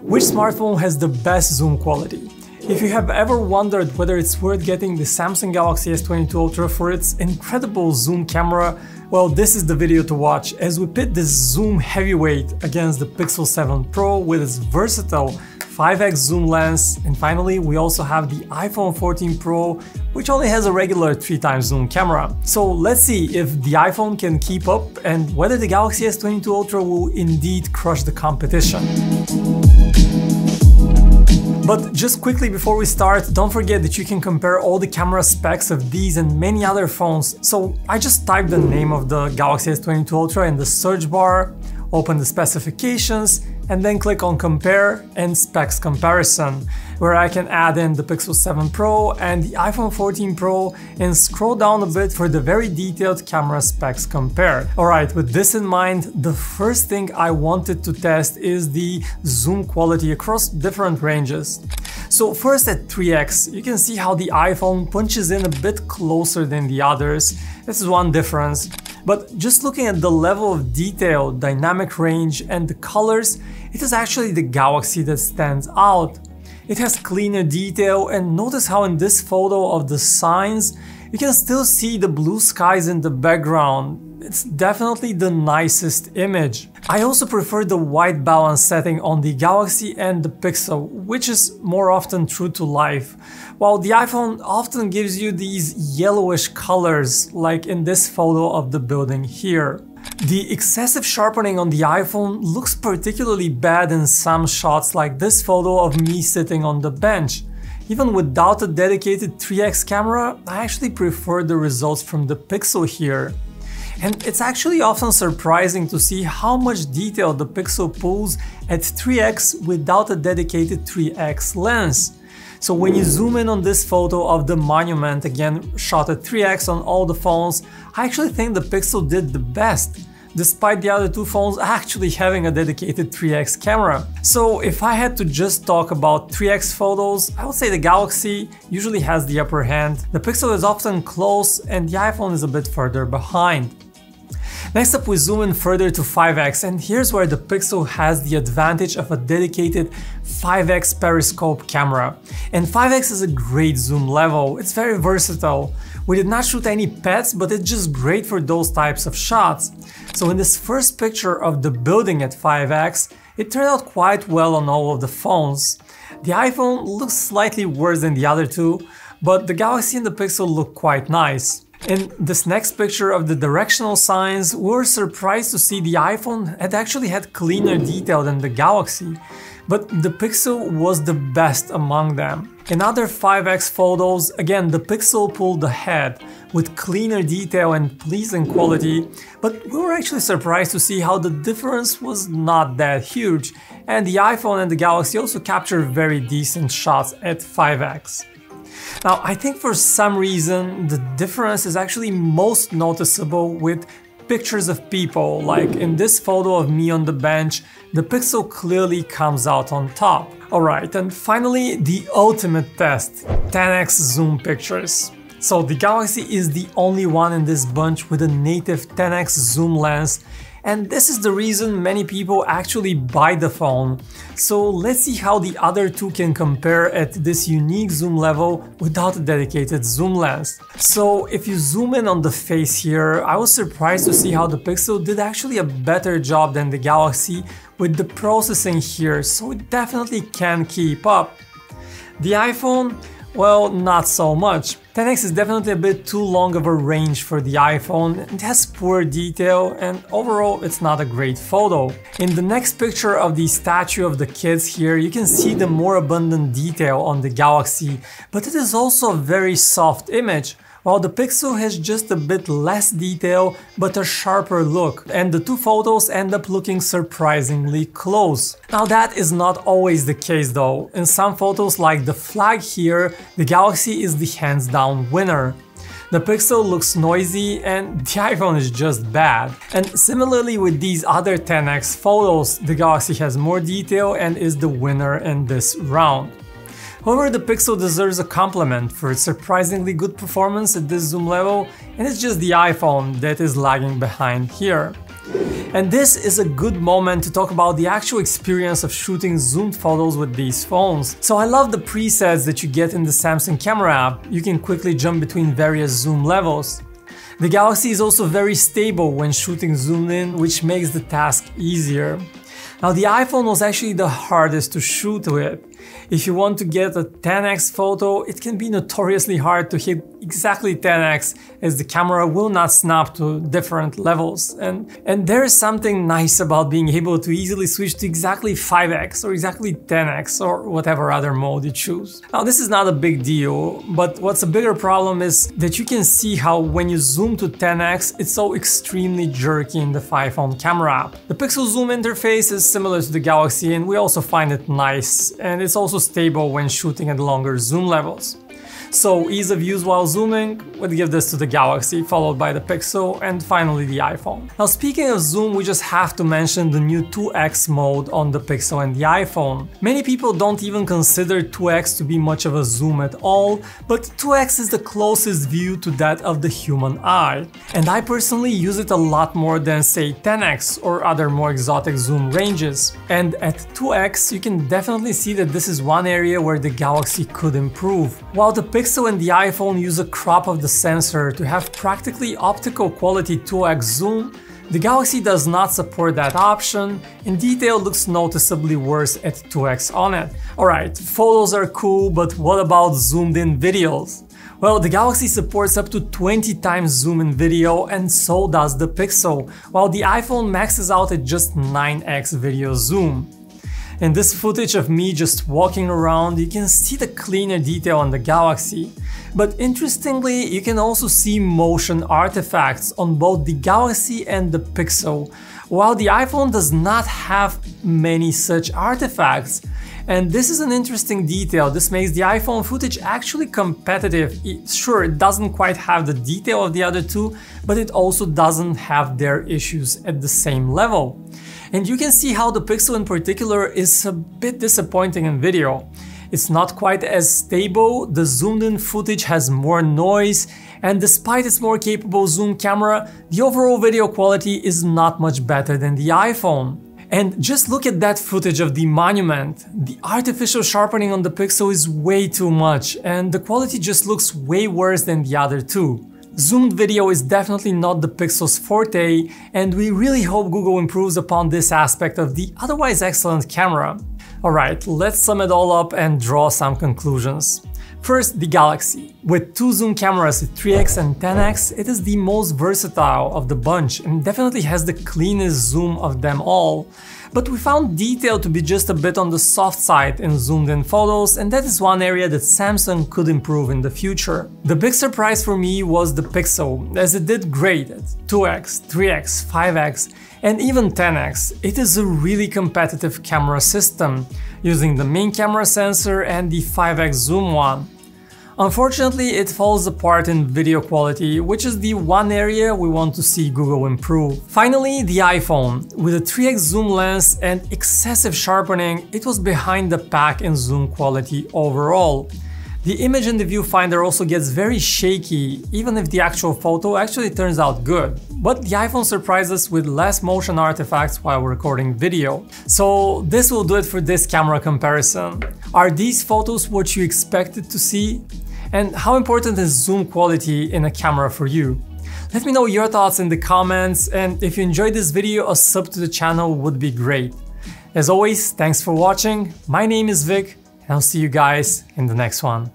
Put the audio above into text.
Which smartphone has the best zoom quality? If you have ever wondered whether it's worth getting the Samsung Galaxy S22 Ultra for its incredible zoom camera, well, this is the video to watch as we pit this zoom heavyweight against the Pixel 7 Pro with its versatile 5x zoom lens, and finally we also have the iPhone 14 Pro, which only has a regular 3x zoom camera. So let's see if the iPhone can keep up and whether the Galaxy S22 Ultra will indeed crush the competition. But just quickly before we start, don't forget that you can compare all the camera specs of these and many other phones. So I just typed the name of the Galaxy S22 Ultra in the search bar, open the specifications, and then click on Compare and Specs Comparison, where I can add in the Pixel 7 Pro and the iPhone 14 Pro and scroll down a bit for the very detailed camera specs compared. Alright, with this in mind, the first thing I wanted to test is the zoom quality across different ranges. So first at 3x, you can see how the iPhone punches in a bit closer than the others. This is one difference. But just looking at the level of detail, dynamic range, and the colors, it is actually the Galaxy that stands out. It has cleaner detail, and notice how in this photo of the signs, you can still see the blue skies in the background. It's definitely the nicest image. I also prefer the white balance setting on the Galaxy and the Pixel, which is more often true to life, while the iPhone often gives you these yellowish colors, like in this photo of the building here. The excessive sharpening on the iPhone looks particularly bad in some shots, like this photo of me sitting on the bench. Even without a dedicated 3x camera, I actually prefer the results from the Pixel here. And it's actually often surprising to see how much detail the Pixel pulls at 3x without a dedicated 3x lens. So when you zoom in on this photo of the monument, again shot at 3x on all the phones, I actually think the Pixel did the best, despite the other two phones actually having a dedicated 3x camera. So if I had to just talk about 3x photos, I would say the Galaxy usually has the upper hand, the Pixel is often close, and the iPhone is a bit further behind. Next up, we zoom in further to 5x, and here's where the Pixel has the advantage of a dedicated 5x periscope camera. And 5x is a great zoom level, it's very versatile. We did not shoot any pets, but it's just great for those types of shots. So in this first picture of the building at 5x, it turned out quite well on all of the phones. The iPhone looks slightly worse than the other two, but the Galaxy and the Pixel look quite nice. In this next picture of the directional signs, we were surprised to see the iPhone had actually had cleaner detail than the Galaxy, but the Pixel was the best among them. In other 5x photos, again the Pixel pulled ahead with cleaner detail and pleasing quality, but we were actually surprised to see how the difference was not that huge, and the iPhone and the Galaxy also captured very decent shots at 5x. Now, I think for some reason the difference is actually most noticeable with pictures of people, like in this photo of me on the bench, the Pixel clearly comes out on top. Alright, and finally the ultimate test, 10x zoom pictures. So the Galaxy is the only one in this bunch with a native 10x zoom lens, and this is the reason many people actually buy the phone. So let's see how the other two can compare at this unique zoom level without a dedicated zoom lens. So if you zoom in on the face here, I was surprised to see how the Pixel did actually a better job than the Galaxy with the processing here, so it definitely can keep up. The iPhone, well, not so much. 10x is definitely a bit too long of a range for the iPhone, it has poor detail, and overall it's not a great photo. In the next picture of the statue of the kids here, you can see the more abundant detail on the Galaxy, but it is also a very soft image, while the Pixel has just a bit less detail but a sharper look, and the two photos end up looking surprisingly close. Now that is not always the case though. In some photos like the flag here, the Galaxy is the hands down winner. The Pixel looks noisy and the iPhone is just bad. And similarly with these other 10x photos, the Galaxy has more detail and is the winner in this round. However, the Pixel deserves a compliment for its surprisingly good performance at this zoom level, and it's just the iPhone that is lagging behind here. And this is a good moment to talk about the actual experience of shooting zoomed photos with these phones. So I love the presets that you get in the Samsung camera app. You can quickly jump between various zoom levels. The Galaxy is also very stable when shooting zoomed in, which makes the task easier. Now the iPhone was actually the hardest to shoot with. If you want to get a 10x photo, it can be notoriously hard to hit exactly 10x, as the camera will not snap to different levels. And there is something nice about being able to easily switch to exactly 5x or exactly 10x or whatever other mode you choose. Now this is not a big deal, but what's a bigger problem is that you can see how when you zoom to 10x, it's so extremely jerky in the iPhone camera app. The Pixel zoom interface is similar to the Galaxy, and we also find it nice, and it's also stable when shooting at longer zoom levels. So ease of use while zooming, would give this to the Galaxy, followed by the Pixel, and finally the iPhone. Now speaking of zoom, we just have to mention the new 2x mode on the Pixel and the iPhone. Many people don't even consider 2x to be much of a zoom at all, but 2x is the closest view to that of the human eye. And I personally use it a lot more than say 10x or other more exotic zoom ranges. And at 2x, you can definitely see that this is one area where the Galaxy could improve. While the Pixel and the iPhone use a crop of the sensor to have practically optical quality 2x zoom, the Galaxy does not support that option, and detail looks noticeably worse at 2x on it. Alright, photos are cool, but what about zoomed in videos? Well, the Galaxy supports up to 20 times zoom in video, and so does the Pixel, while the iPhone maxes out at just 9x video zoom. In this footage of me just walking around, you can see the cleaner detail on the Galaxy. But interestingly, you can also see motion artifacts on both the Galaxy and the Pixel, while the iPhone does not have many such artifacts. And this is an interesting detail. This makes the iPhone footage actually competitive. Sure, it doesn't quite have the detail of the other two, but it also doesn't have their issues at the same level. And you can see how the Pixel in particular is a bit disappointing in video. It's not quite as stable, the zoomed in footage has more noise, and despite its more capable zoom camera, the overall video quality is not much better than the iPhone. And just look at that footage of the monument. The artificial sharpening on the Pixel is way too much, and the quality just looks way worse than the other two. Zoomed video is definitely not the Pixel's forte, and we really hope Google improves upon this aspect of the otherwise excellent camera. Alright, let's sum it all up and draw some conclusions. First, the Galaxy. With two zoom cameras at 3x and 10x, it is the most versatile of the bunch and definitely has the cleanest zoom of them all. But we found detail to be just a bit on the soft side in zoomed in photos, and that is one area that Samsung could improve in the future. The big surprise for me was the Pixel, as it did great at 2x, 3x, 5x, and even 10x. It is a really competitive camera system, using the main camera sensor and the 5x zoom one. Unfortunately, it falls apart in video quality, which is the one area we want to see Google improve. Finally, the iPhone. With a 3x zoom lens and excessive sharpening, it was behind the pack in zoom quality overall. The image in the viewfinder also gets very shaky, even if the actual photo actually turns out good. But the iPhone surprised us with less motion artifacts while recording video. So this will do it for this camera comparison. Are these photos what you expected to see? And how important is zoom quality in a camera for you? Let me know your thoughts in the comments, and if you enjoyed this video, a sub to the channel would be great. As always, thanks for watching. My name is Vic, and I'll see you guys in the next one.